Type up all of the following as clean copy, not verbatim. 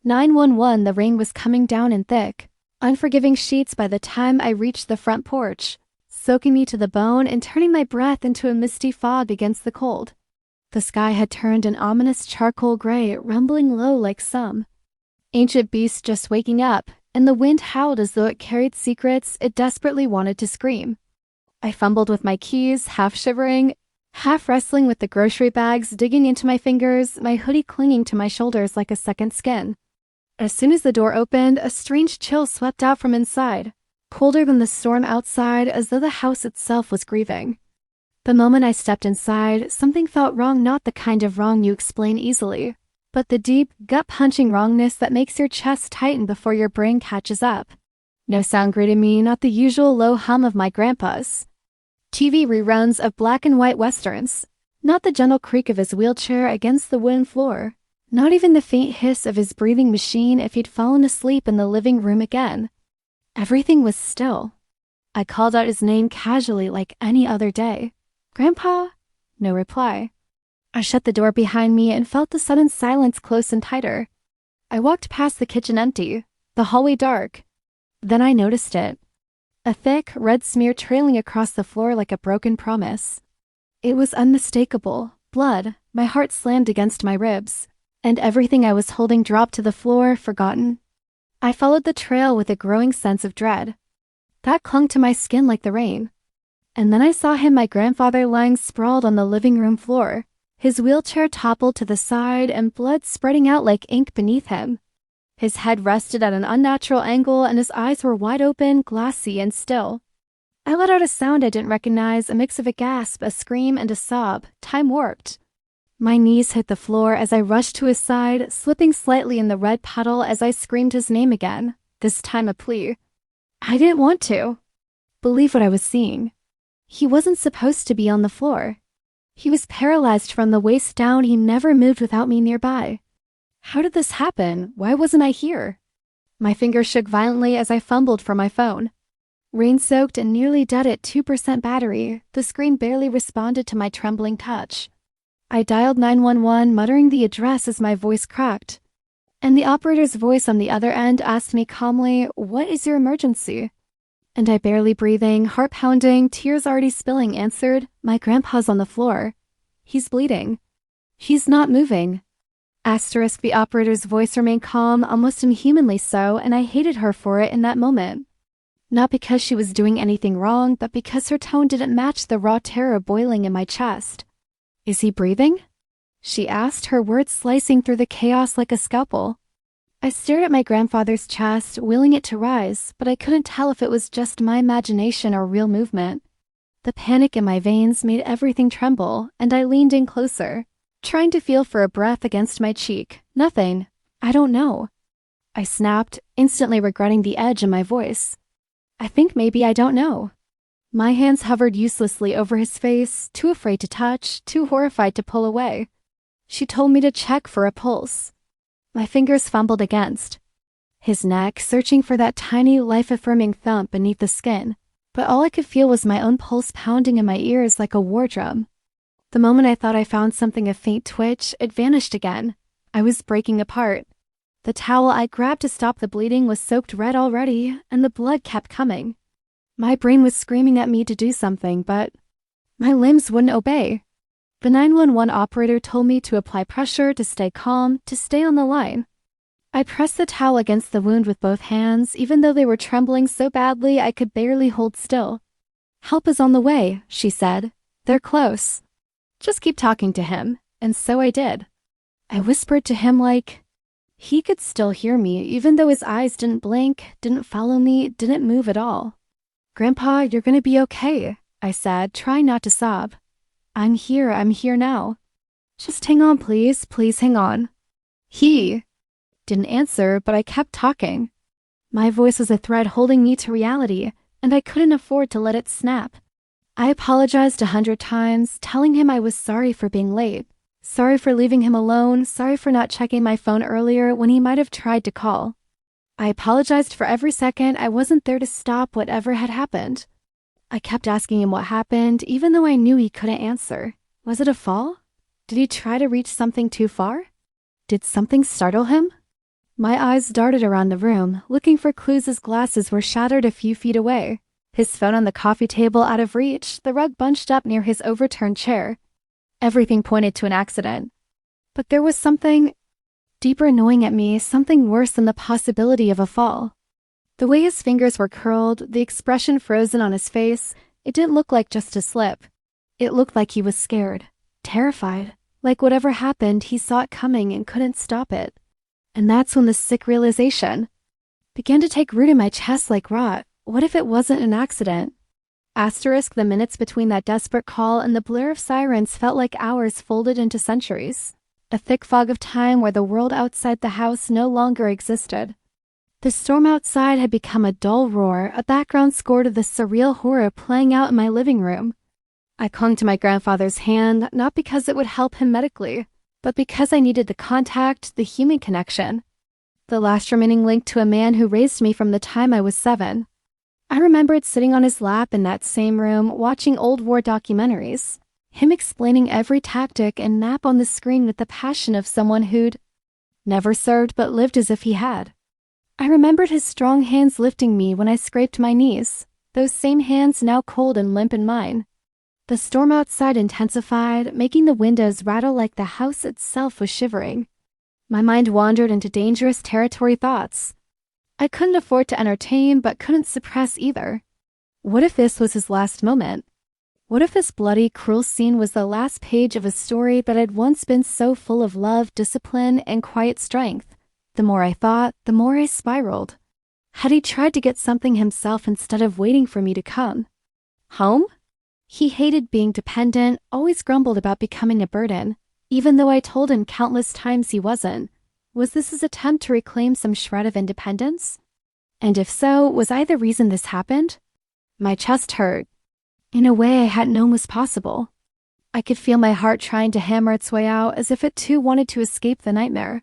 911. The rain was coming down in thick, unforgiving sheets by the time I reached the front porch, soaking me to the bone and turning my breath into a misty fog against the cold. The sky had turned an ominous charcoal gray, rumbling low like some ancient beast just waking up, and the wind howled as though it carried secrets it desperately wanted to scream. I fumbled with my keys, half shivering, half wrestling with the grocery bags digging into my fingers, my hoodie clinging to my shoulders like a second skin. As soon as the door opened, a strange chill swept out from inside, colder than the storm outside, as though the house itself was grieving. The moment I stepped inside, something felt wrong, not the kind of wrong you explain easily, but the deep, gut-punching wrongness that makes your chest tighten before your brain catches up. No sound greeted me, not the usual low hum of my grandpa's TV reruns of black and white westerns, not the gentle creak of his wheelchair against the wooden floor, not even the faint hiss of his breathing machine if he'd fallen asleep in the living room again. Everything was still. I called out his name casually like any other day. "Grandpa?" No reply. I shut the door behind me and felt the sudden silence close and tighter. I walked past the kitchen empty, the hallway dark. Then I noticed it. A thick, red smear trailing across the floor like a broken promise. It was unmistakable. Blood. My heart slammed against my ribs, and everything I was holding dropped to the floor, forgotten. I followed the trail with a growing sense of dread. That clung to my skin like the rain. And then I saw him, my grandfather, lying sprawled on the living room floor, his wheelchair toppled to the side and blood spreading out like ink beneath him. His head rested at an unnatural angle and his eyes were wide open, glassy, and still. I let out a sound I didn't recognize, a mix of a gasp, a scream, and a sob, time warped. My knees hit the floor as I rushed to his side, slipping slightly in the red puddle as I screamed his name again, this time a plea. I didn't want to believe what I was seeing. He wasn't supposed to be on the floor. He was paralyzed from the waist down. He never moved without me nearby. How did this happen? Why wasn't I here? My fingers shook violently as I fumbled for my phone. Rain-soaked and nearly dead at 2% battery, the screen barely responded to my trembling touch. I dialed 911, muttering the address as my voice cracked. And the operator's voice on the other end asked me calmly, "What is your emergency?" And I, barely breathing, heart pounding, tears already spilling, answered, "My grandpa's on the floor. He's bleeding. He's not moving." Asterisk, the operator's voice remained calm, almost inhumanly so, and I hated her for it in that moment. Not because she was doing anything wrong, but because her tone didn't match the raw terror boiling in my chest. "Is he breathing?" she asked, her words slicing through the chaos like a scalpel. I stared at my grandfather's chest, willing it to rise, but I couldn't tell if it was just my imagination or real movement. The panic in my veins made everything tremble, and I leaned in closer, trying to feel for a breath against my cheek. "Nothing. I don't know," I snapped, instantly regretting the edge in my voice. "I think maybe I don't know." My hands hovered uselessly over his face, too afraid to touch, too horrified to pull away. She told me to check for a pulse. My fingers fumbled against his neck, searching for that tiny, life-affirming thump beneath the skin, but all I could feel was my own pulse pounding in my ears like a war drum. The moment I thought I found something, a faint twitch, it vanished again. I was breaking apart. The towel I grabbed to stop the bleeding was soaked red already, and the blood kept coming. My brain was screaming at me to do something, but my limbs wouldn't obey. The 911 operator told me to apply pressure, to stay calm, to stay on the line. I pressed the towel against the wound with both hands, even though they were trembling so badly I could barely hold still. "Help is on the way," she said. "They're close. Just keep talking to him." And so I did. I whispered to him like he could still hear me, even though his eyes didn't blink, didn't follow me, didn't move at all. "Grandpa, you're gonna be okay," I said, trying not to sob. I'm here now. Just hang on, please hang on." He didn't answer, but I kept talking. My voice was a thread holding me to reality, and I couldn't afford to let it snap. I apologized 100 times, telling him I was sorry for being late, sorry for leaving him alone, sorry for not checking my phone earlier when he might have tried to call. I apologized for every second I wasn't there to stop whatever had happened. I kept asking him what happened, even though I knew he couldn't answer. Was it a fall? Did he try to reach something too far? Did something startle him? My eyes darted around the room, looking for clues. His glasses were shattered a few feet away, his phone on the coffee table out of reach, the rug bunched up near his overturned chair. Everything pointed to an accident. But there was something deeper gnawing at me, something worse than the possibility of a fall. The way his fingers were curled, the expression frozen on his face, it didn't look like just a slip. It looked like he was scared, terrified, like whatever happened, he saw it coming and couldn't stop it. And that's when the sick realization began to take root in my chest like rot. What if it wasn't an accident? Asterisk, the minutes between that desperate call and the blare of sirens felt like hours folded into centuries. A thick fog of time where the world outside the house no longer existed. The storm outside had become a dull roar, a background score to the surreal horror playing out in my living room. I clung to my grandfather's hand, not because it would help him medically, but because I needed the contact, the human connection. The last remaining link to a man who raised me from the time I was 7. I remembered sitting on his lap in that same room, watching old war documentaries, him explaining every tactic and map on the screen with the passion of someone who'd never served but lived as if he had. I remembered his strong hands lifting me when I scraped my knees, those same hands now cold and limp in mine. The storm outside intensified, making the windows rattle like the house itself was shivering. My mind wandered into dangerous territory thoughts. I couldn't afford to entertain, but couldn't suppress either. What if this was his last moment? What if this bloody, cruel scene was the last page of a story that had once been so full of love, discipline, and quiet strength? The more I thought, the more I spiraled. Had he tried to get something himself instead of waiting for me to come? Home? He hated being dependent, always grumbled about becoming a burden, even though I told him countless times he wasn't. Was this his attempt to reclaim some shred of independence? And if so, was I the reason this happened? My chest hurt, in a way I hadn't known was possible. I could feel my heart trying to hammer its way out, as if it too wanted to escape the nightmare.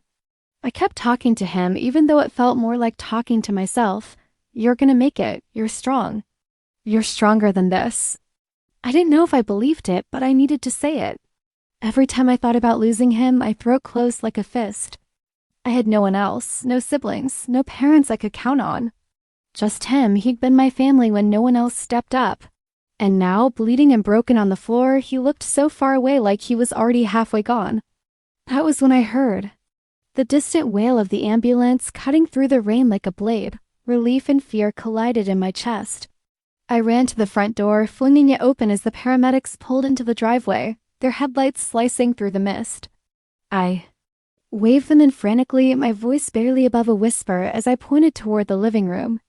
I kept talking to him, even though it felt more like talking to myself. You're gonna make it. You're strong. You're stronger than this. I didn't know if I believed it, but I needed to say it. Every time I thought about losing him, my throat closed like a fist. I had no one else, no siblings, no parents I could count on. Just him. He'd been my family when no one else stepped up. And now, bleeding and broken on the floor, he looked so far away like he was already halfway gone. That was when I heard the distant wail of the ambulance cutting through the rain like a blade. Relief and fear collided in my chest. I ran to the front door, flinging it open as the paramedics pulled into the driveway, their headlights slicing through the mist. I waved them in frantically, my voice barely above a whisper as I pointed toward the living room.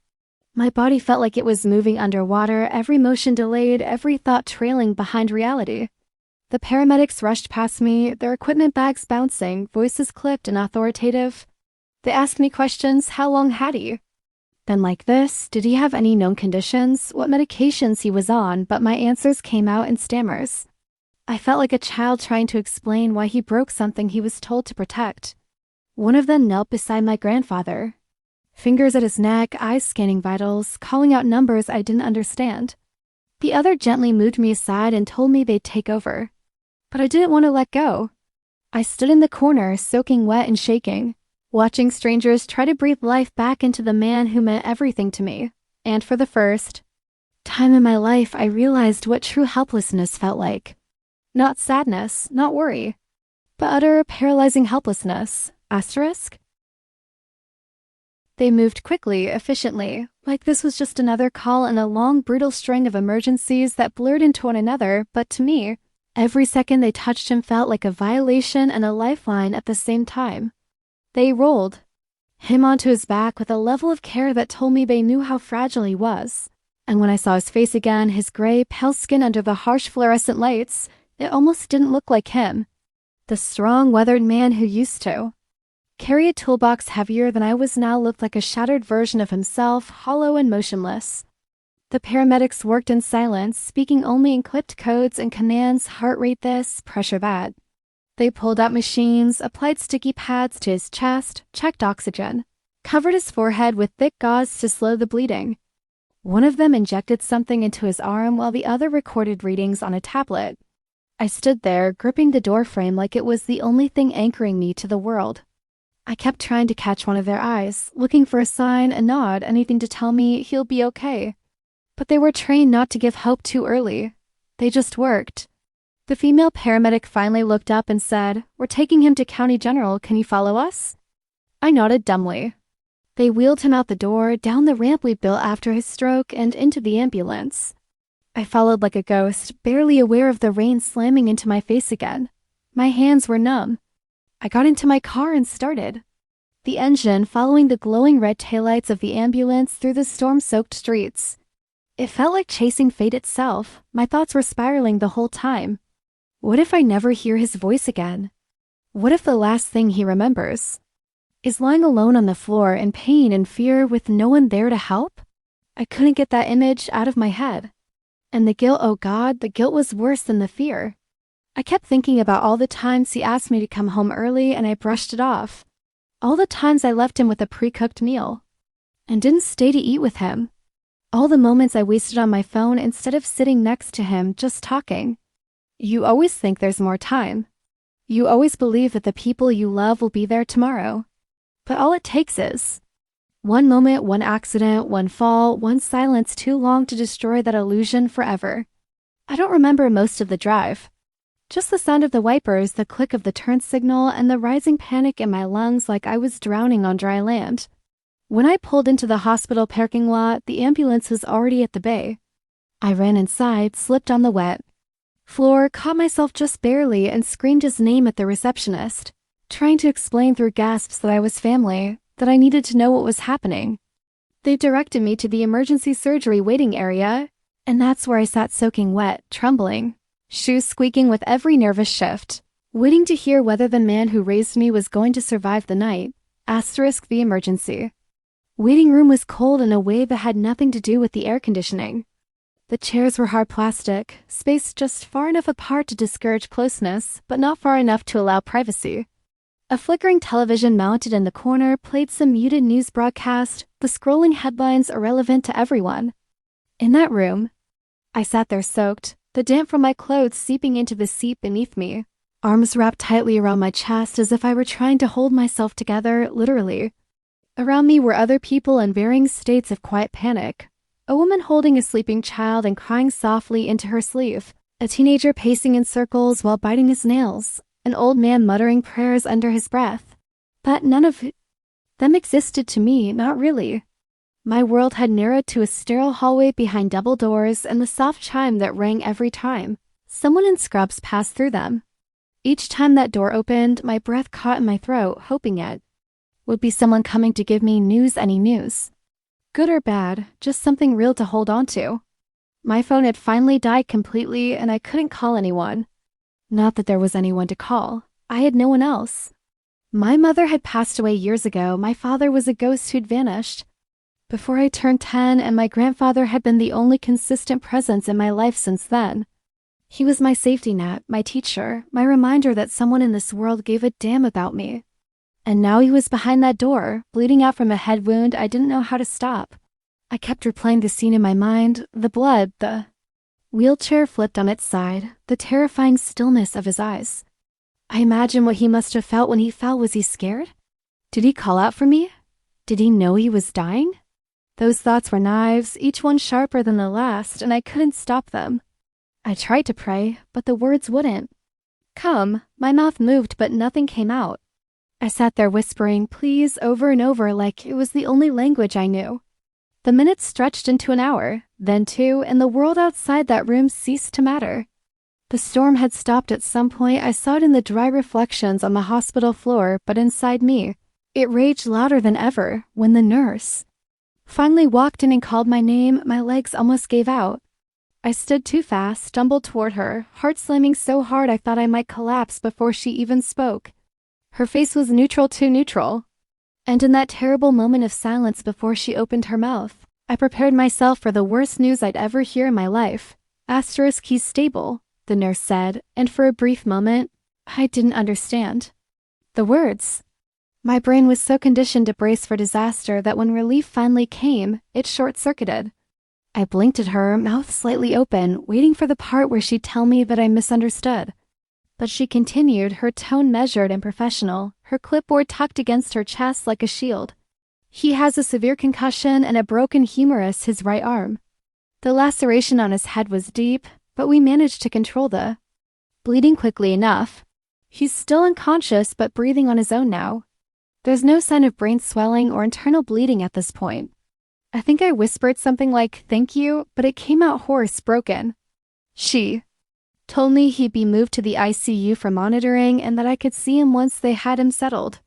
My body felt like it was moving underwater, every motion delayed, every thought trailing behind reality. The paramedics rushed past me, their equipment bags bouncing, voices clipped and authoritative. They asked me questions. How long had he? Then like this, did he have any known conditions, what medications he was on, but my answers came out in stammers. I felt like a child trying to explain why he broke something he was told to protect. One of them knelt beside my grandfather, fingers at his neck, eyes scanning vitals, calling out numbers I didn't understand. The other gently moved me aside and told me they'd take over. But I didn't want to let go. I stood in the corner, soaking wet and shaking, watching strangers try to breathe life back into the man who meant everything to me. And for the first time in my life, I realized what true helplessness felt like. Not sadness, not worry, but utter, paralyzing helplessness. Asterisk? They moved quickly, efficiently, like this was just another call in a long, brutal string of emergencies that blurred into one another, but to me, every second they touched him felt like a violation and a lifeline at the same time. They rolled him onto his back with a level of care that told me they knew how fragile he was. And when I saw his face again, his gray, pale skin under the harsh fluorescent lights, it almost didn't look like him. The strong, weathered man who used to carry a toolbox heavier than I was now looked like a shattered version of himself, hollow and motionless. The paramedics worked in silence, speaking only in clipped codes and commands, heart rate this, pressure that. They pulled out machines, applied sticky pads to his chest, checked oxygen, covered his forehead with thick gauze to slow the bleeding. One of them injected something into his arm while the other recorded readings on a tablet. I stood there, gripping the doorframe like it was the only thing anchoring me to the world. I kept trying to catch one of their eyes, looking for a sign, a nod, anything to tell me he'll be okay. But they were trained not to give hope too early. They just worked. The female paramedic finally looked up and said, "We're taking him to County General. Can you follow us?" I nodded dumbly. They wheeled him out the door, down the ramp we built after his stroke, and into the ambulance. I followed like a ghost, barely aware of the rain slamming into my face again. My hands were numb. I got into my car and started. The engine following the glowing red taillights of the ambulance through the storm-soaked streets. It felt like chasing fate itself. My thoughts were spiraling the whole time. What if I never hear his voice again? What if the last thing he remembers is lying alone on the floor in pain and fear with no one there to help? I couldn't get that image out of my head. And the guilt, oh God, the guilt was worse than the fear. I kept thinking about all the times he asked me to come home early and I brushed it off. All the times I left him with a pre-cooked meal and didn't stay to eat with him. All the moments I wasted on my phone instead of sitting next to him just talking. You always think there's more time. You always believe that the people you love will be there tomorrow. But all it takes is one moment, one accident, one fall, one silence too long to destroy that illusion forever. I don't remember most of the drive. Just the sound of the wipers, the click of the turn signal, and the rising panic in my lungs like I was drowning on dry land. When I pulled into the hospital parking lot, the ambulance was already at the bay. I ran inside, slipped on the wet floor, caught myself just barely, and screamed his name at the receptionist, trying to explain through gasps that I was family, that I needed to know what was happening. They directed me to the emergency surgery waiting area, and that's where I sat soaking wet, trembling, shoes squeaking with every nervous shift, waiting to hear whether the man who raised me was going to survive the night, asterisk the emergency. Waiting room was cold in a way that had nothing to do with the air conditioning. The chairs were hard plastic, spaced just far enough apart to discourage closeness, but not far enough to allow privacy. A flickering television mounted in the corner played some muted news broadcast, the scrolling headlines irrelevant to everyone. In that room, I sat there soaked, the damp from my clothes seeping into the seat beneath me, arms wrapped tightly around my chest as if I were trying to hold myself together, literally. Around me were other people in varying states of quiet panic. A woman holding a sleeping child and crying softly into her sleeve, a teenager pacing in circles while biting his nails, an old man muttering prayers under his breath. But none of them existed to me, not really. My world had narrowed to a sterile hallway behind double doors and the soft chime that rang every time someone in scrubs passed through them. Each time that door opened, my breath caught in my throat, hoping it would be someone coming to give me news, any news. Good or bad, just something real to hold on to. My phone had finally died completely and I couldn't call anyone. Not that there was anyone to call. I had no one else. My mother had passed away years ago. My father was a ghost who'd vanished before I turned 10, and my grandfather had been the only consistent presence in my life since then. He was my safety net, my teacher, my reminder that someone in this world gave a damn about me. And now he was behind that door, bleeding out from a head wound I didn't know how to stop. I kept replaying the scene in my mind, the blood, the wheelchair flipped on its side, the terrifying stillness of his eyes. I imagined what he must have felt when he fell. Was he scared? Did he call out for me? Did he know he was dying? Those thoughts were knives, each one sharper than the last, and I couldn't stop them. I tried to pray, but the words wouldn't come. My mouth moved, but nothing came out. I sat there whispering, please, over and over like it was the only language I knew. The minutes stretched into an hour, then 2, and the world outside that room ceased to matter. The storm had stopped at some point. I saw it in the dry reflections on the hospital floor, but inside me, it raged louder than ever when the nurse finally walked in and called my name. My legs almost gave out. I stood too fast, stumbled toward her, heart slamming so hard I thought I might collapse before she even spoke. Her face was neutral too neutral. And in that terrible moment of silence before she opened her mouth, I prepared myself for the worst news I'd ever hear in my life. Asterisk, he's stable, the nurse said, and for a brief moment, I didn't understand the words. My brain was so conditioned to brace for disaster that when relief finally came, it short-circuited. I blinked at her, mouth slightly open, waiting for the part where she'd tell me that I misunderstood. But she continued, her tone measured and professional, her clipboard tucked against her chest like a shield. He has a severe concussion and a broken humerus his right arm. The laceration on his head was deep, but we managed to control the bleeding quickly enough. He's still unconscious but breathing on his own now. There's no sign of brain swelling or internal bleeding at this point. I think I whispered something like, "Thank you," but it came out hoarse, broken. She told me he'd be moved to the ICU for monitoring and that I could see him once they had him settled.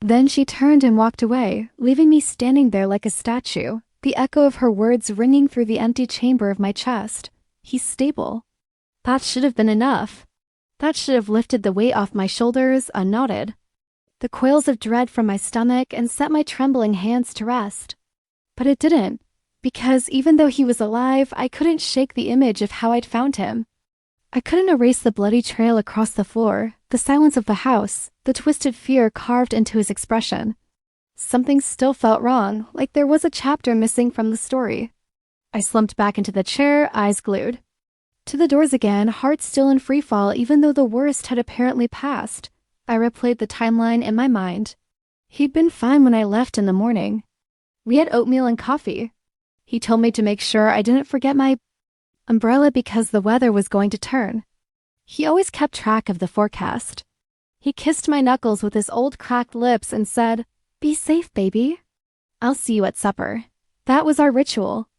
Then she turned and walked away, leaving me standing there like a statue, the echo of her words ringing through the empty chamber of my chest. He's stable. That should have been enough. That should have lifted the weight off my shoulders, unknotted the coils of dread from my stomach and set my trembling hands to rest. But it didn't, because even though he was alive, I couldn't shake the image of how I'd found him. I couldn't erase the bloody trail across the floor, the silence of the house, the twisted fear carved into his expression. Something still felt wrong, like there was a chapter missing from the story. I slumped back into the chair, eyes glued to the doors again, heart still in freefall even though the worst had apparently passed. I replayed the timeline in my mind. He'd been fine when I left in the morning. We had oatmeal and coffee. He told me to make sure I didn't forget my umbrella because the weather was going to turn. He always kept track of the forecast. He kissed my knuckles with his old cracked lips and said, "Be safe, baby. I'll see you at supper." That was our ritual.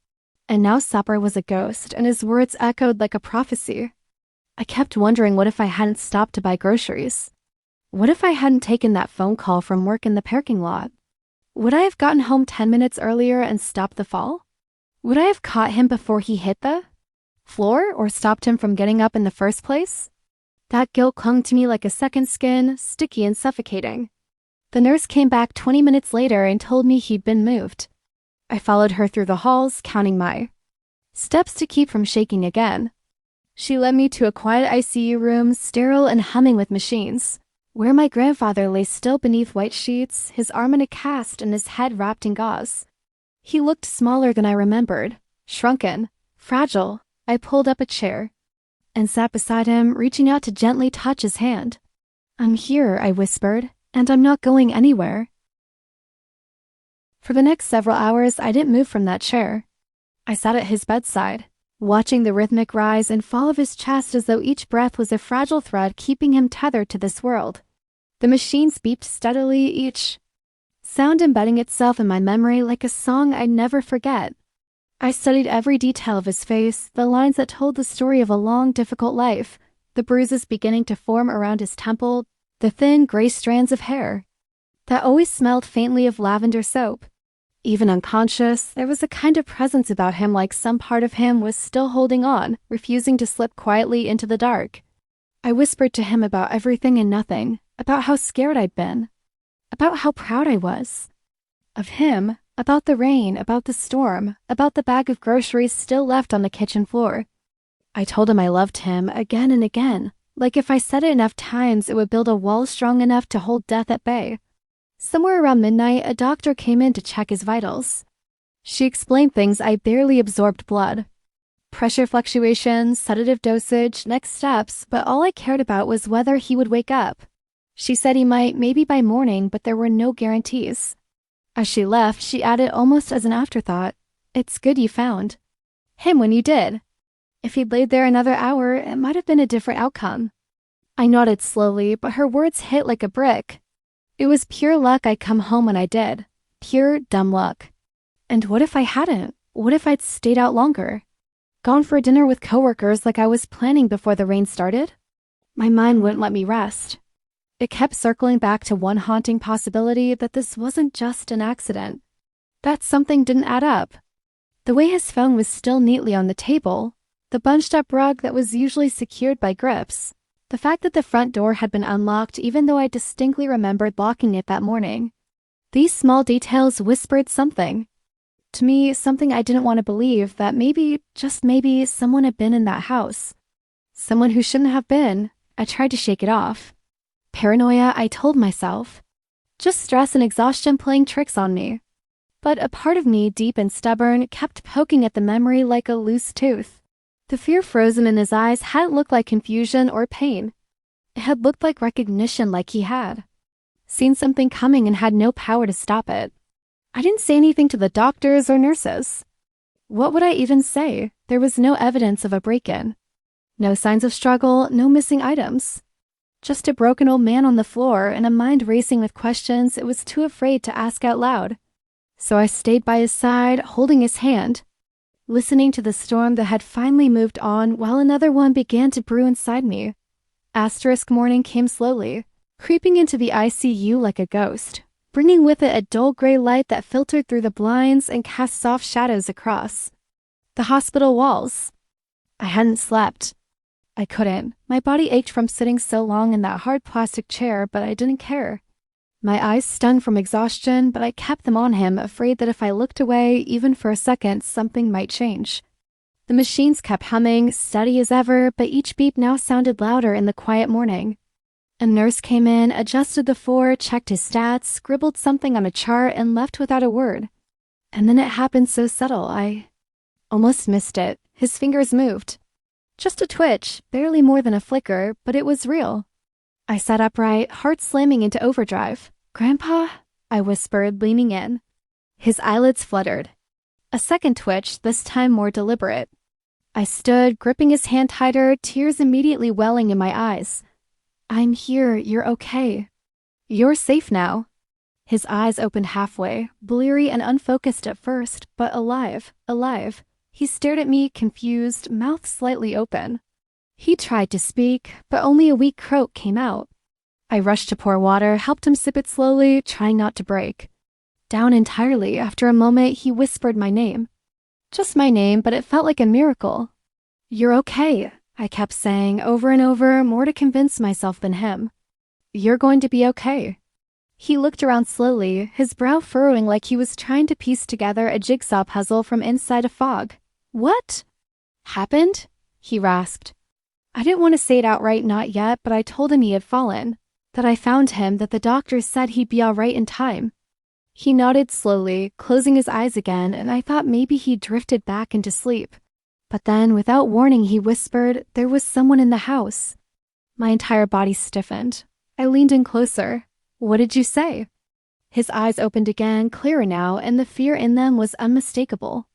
And now supper was a ghost, and his words echoed like a prophecy. I kept wondering, what if I hadn't stopped to buy groceries? What if I hadn't taken that phone call from work in the parking lot? Would I have gotten home 10 minutes earlier and stopped the fall? Would I have caught him before he hit the floor or stopped him from getting up in the first place? That guilt clung to me like a second skin, sticky and suffocating. The nurse came back 20 minutes later and told me he'd been moved. I followed her through the halls, counting my steps to keep from shaking again. She led me to a quiet ICU room, sterile and humming with machines, where my grandfather lay still beneath white sheets, his arm in a cast and his head wrapped in gauze. He looked smaller than I remembered, shrunken, fragile. I pulled up a chair and sat beside him, reaching out to gently touch his hand. "I'm here," I whispered, "and I'm not going anywhere." For the next several hours, I didn't move from that chair. I sat at his bedside, watching the rhythmic rise and fall of his chest as though each breath was a fragile thread keeping him tethered to this world. The machines beeped steadily, each sound embedding itself in my memory like a song I'd never forget. I studied every detail of his face, the lines that told the story of a long, difficult life, the bruises beginning to form around his temple, the thin, gray strands of hair that always smelled faintly of lavender soap. Even unconscious, there was a kind of presence about him, like some part of him was still holding on, refusing to slip quietly into the dark. I whispered to him about everything and nothing, about how scared I'd been, about how proud I was of him, about the rain, about the storm, about the bag of groceries still left on the kitchen floor. I told him I loved him again and again, like if I said it enough times it would build a wall strong enough to hold death at bay. Somewhere around midnight, a doctor came in to check his vitals. She explained things I barely absorbed: blood pressure fluctuations, sedative dosage, next steps, but all I cared about was whether he would wake up. She said he might, maybe by morning, but there were no guarantees. As she left, she added almost as an afterthought, "It's good you found him when you did. If he'd laid there another hour, it might have been a different outcome." I nodded slowly, but her words hit like a brick. It was pure luck I'd come home when I did. Pure, dumb luck. And what if I hadn't? What if I'd stayed out longer? Gone for dinner with coworkers like I was planning before the rain started? My mind wouldn't let me rest. It kept circling back to one haunting possibility, that this wasn't just an accident. That something didn't add up. The way his phone was still neatly on the table, the bunched-up rug that was usually secured by grips, the fact that the front door had been unlocked even though I distinctly remembered locking it that morning. These small details whispered something. To me, something I didn't want to believe, that maybe, just maybe, someone had been in that house. Someone who shouldn't have been. I tried to shake it off. Paranoia, I told myself. Just stress and exhaustion playing tricks on me. But a part of me, deep and stubborn, kept poking at the memory like a loose tooth. The fear frozen in his eyes hadn't looked like confusion or pain. It had looked like recognition, like he had seen something coming and had no power to stop it. I didn't say anything to the doctors or nurses. What would I even say? There was no evidence of a break-in. No signs of struggle, no missing items. Just a broken old man on the floor and a mind racing with questions it was too afraid to ask out loud. So I stayed by his side, holding his hand, listening to the storm that had finally moved on while another one began to brew inside me. Asterisk morning came slowly, creeping into the ICU like a ghost, bringing with it a dull gray light that filtered through the blinds and cast soft shadows across the hospital walls. I hadn't slept. I couldn't. My body ached from sitting so long in that hard plastic chair, but I didn't care. My eyes stung from exhaustion, but I kept them on him, afraid that if I looked away, even for a second, something might change. The machines kept humming, steady as ever, but each beep now sounded louder in the quiet morning. A nurse came in, adjusted the floor, checked his stats, scribbled something on a chart, and left without a word. And then it happened so subtle, I almost missed it. His fingers moved. Just a twitch, barely more than a flicker, but it was real. I sat upright, heart slamming into overdrive. "Grandpa?" I whispered, leaning in. His eyelids fluttered. A second twitch, this time more deliberate. I stood, gripping his hand tighter, tears immediately welling in my eyes. "I'm here, you're okay. You're safe now." His eyes opened halfway, bleary and unfocused at first, but alive. He stared at me, confused, mouth slightly open. He tried to speak, but only a weak croak came out. I rushed to pour water, helped him sip it slowly, trying not to break. Down entirely, after a moment, he whispered my name. Just my name, but it felt like a miracle. "You're okay," I kept saying over and over, more to convince myself than him. "You're going to be okay." He looked around slowly, his brow furrowing like he was trying to piece together a jigsaw puzzle from inside a fog. "What happened?" he rasped. I didn't want to say it outright, not yet, but I told him he had fallen, that I found him, that the doctors said he'd be all right in time. He nodded slowly, closing his eyes again, and I thought maybe he drifted back into sleep. But then, without warning, he whispered, there was someone in the house. My entire body stiffened. I leaned in closer. "What did you say?" His eyes opened again, clearer now, and the fear in them was unmistakable.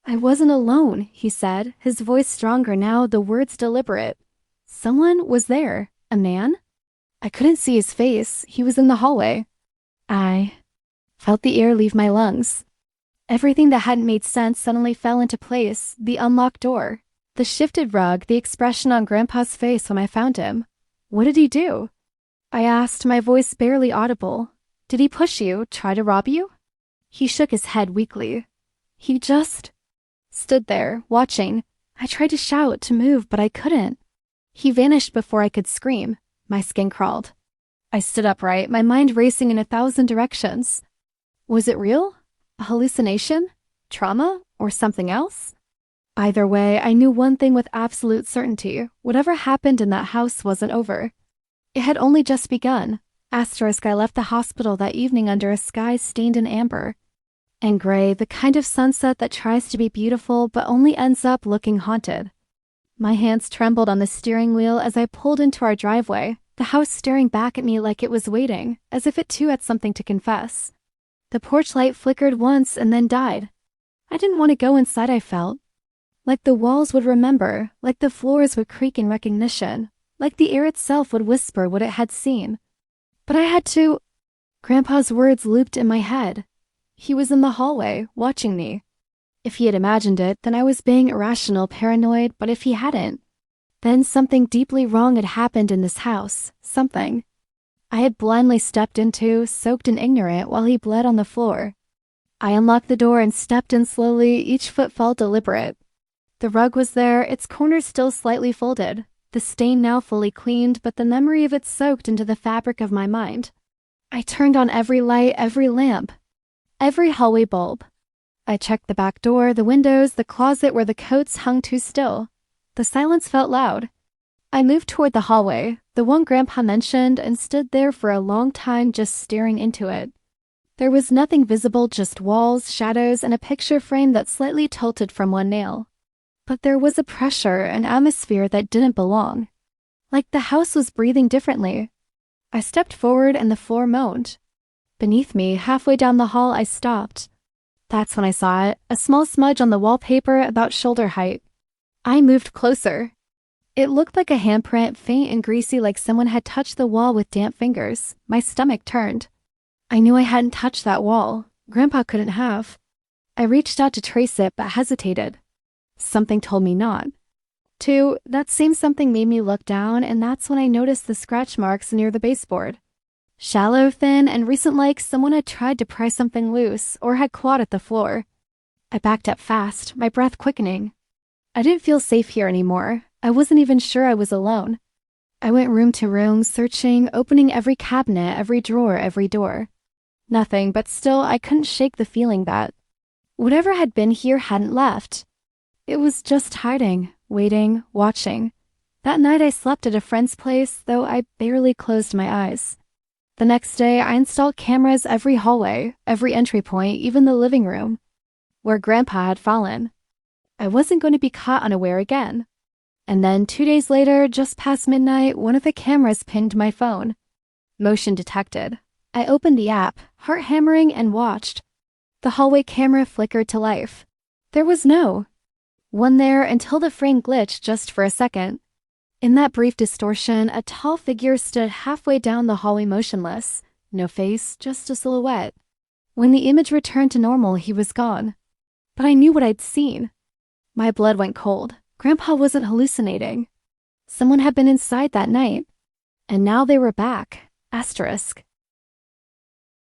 "I wasn't alone," he said, his voice stronger now, the words deliberate. "Someone was there. A man?" I couldn't see his face. He was in the hallway. I felt the air leave my lungs. Everything that hadn't made sense suddenly fell into place. The unlocked door, the shifted rug, the expression on Grandpa's face when I found him. What did he do? I asked, my voice barely audible. "Did he push you, try to rob you?" He shook his head weakly. He just stood there, watching. I tried to shout, to move, but I couldn't. He vanished before I could scream. My skin crawled. I stood upright, my mind racing in 1,000 directions. Was it real? A hallucination? Trauma? Or something else? Either way, I knew one thing with absolute certainty. Whatever happened in that house wasn't over. It had only just begun. Asterisk, I left the hospital that evening under a sky stained in amber and gray, the kind of sunset that tries to be beautiful but only ends up looking haunted. My hands trembled on the steering wheel as I pulled into our driveway, the house staring back at me like it was waiting, as if it too had something to confess. The porch light flickered once and then died. I didn't want to go inside, I felt. Like the walls would remember, like the floors would creak in recognition, like the air itself would whisper what it had seen. But I had to. Grandpa's words looped in my head. He was in the hallway, watching me. If he had imagined it, then I was being irrational, paranoid, but if he hadn't, then something deeply wrong had happened in this house. Something I had blindly stepped into, soaked and ignorant, while he bled on the floor. I unlocked the door and stepped in slowly, each footfall deliberate. The rug was there, its corners still slightly folded, the stain now fully cleaned, but the memory of it soaked into the fabric of my mind. I turned on every light, every lamp, every hallway bulb. I checked the back door, the windows, the closet where the coats hung too still. The silence felt loud. I moved toward the hallway, the one Grandpa mentioned, and stood there for a long time just staring into it. There was nothing visible, just walls, shadows, and a picture frame that slightly tilted from one nail. But there was a pressure, an atmosphere that didn't belong. like the house was breathing differently. I stepped forward and the floor moaned. Beneath me, halfway down the hall, I stopped. That's when I saw it, a small smudge on the wallpaper about shoulder height. I moved closer. It looked like a handprint, faint and greasy, like someone had touched the wall with damp fingers. My stomach turned. I knew I hadn't touched that wall. Grandpa couldn't have. I reached out to trace it, but hesitated. Something told me not. 2, that same something made me look down, and that's when I noticed the scratch marks near the baseboard. Shallow, thin, and recent, like someone had tried to pry something loose or had clawed at the floor. I backed up fast, my breath quickening. I didn't feel safe here anymore. I wasn't even sure I was alone. I went room to room, searching, opening every cabinet, every drawer, every door. Nothing, but still I couldn't shake the feeling that whatever had been here hadn't left. It was just hiding, waiting, watching. That night I slept at a friend's place, though I barely closed my eyes. The next day I installed cameras every hallway, every entry point, even the living room, where Grandpa had fallen. I wasn't going to be caught unaware again. And then 2 days later, just past midnight, one of the cameras pinged my phone. Motion detected. I opened the app, heart hammering, and watched. The hallway camera flickered to life. There was no one there until the frame glitched just for a second. In that brief distortion, a tall figure stood halfway down the hallway motionless. No face, just a silhouette. When the image returned to normal, he was gone. But I knew what I'd seen. My blood went cold. Grandpa wasn't hallucinating. Someone had been inside that night. And now they were back. Asterisk.